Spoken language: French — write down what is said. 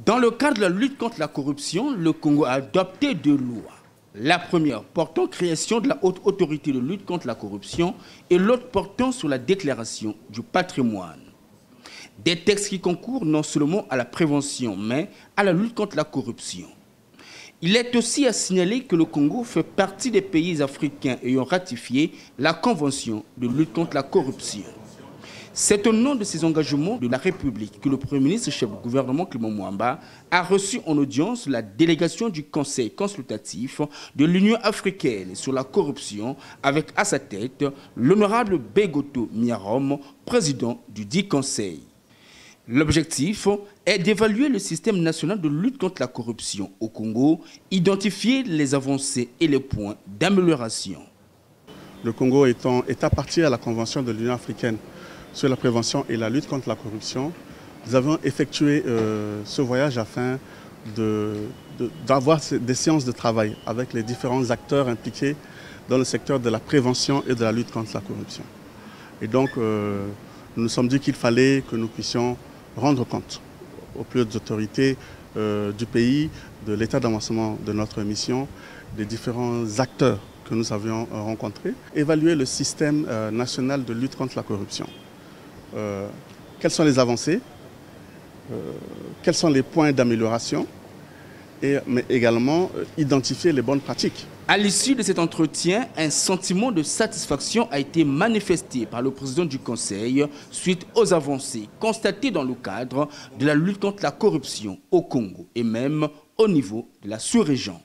Dans le cadre de la lutte contre la corruption, le Congo a adopté deux lois. La première portant création de la haute autorité de lutte contre la corruption et l'autre portant sur la déclaration du patrimoine. Des textes qui concourent non seulement à la prévention, mais à la lutte contre la corruption. Il est aussi à signaler que le Congo fait partie des pays africains ayant ratifié la Convention de lutte contre la corruption. C'est au nom de ces engagements de la République que le Premier ministre chef du gouvernement Clément Mwamba a reçu en audience la délégation du Conseil consultatif de l'Union africaine sur la corruption avec à sa tête l'honorable Begoto Miarom, président du dit Conseil. L'objectif est d'évaluer le système national de lutte contre la corruption au Congo, identifier les avancées et les points d'amélioration. Le Congo étant partie à la Convention de l'Union africaine sur la prévention et la lutte contre la corruption, nous avons effectué ce voyage afin d'avoir des séances de travail avec les différents acteurs impliqués dans le secteur de la prévention et de la lutte contre la corruption. Et donc, nous nous sommes dit qu'il fallait que nous puissions rendre compte aux plus hautes autorités du pays, de l'état d'avancement de notre mission, des différents acteurs que nous avions rencontrés, évaluer le système national de lutte contre la corruption. Quelles sont les avancées, quels sont les points d'amélioration, mais également identifier les bonnes pratiques. À l'issue de cet entretien, un sentiment de satisfaction a été manifesté par le président du Conseil suite aux avancées constatées dans le cadre de la lutte contre la corruption au Congo et même au niveau de la sous-région.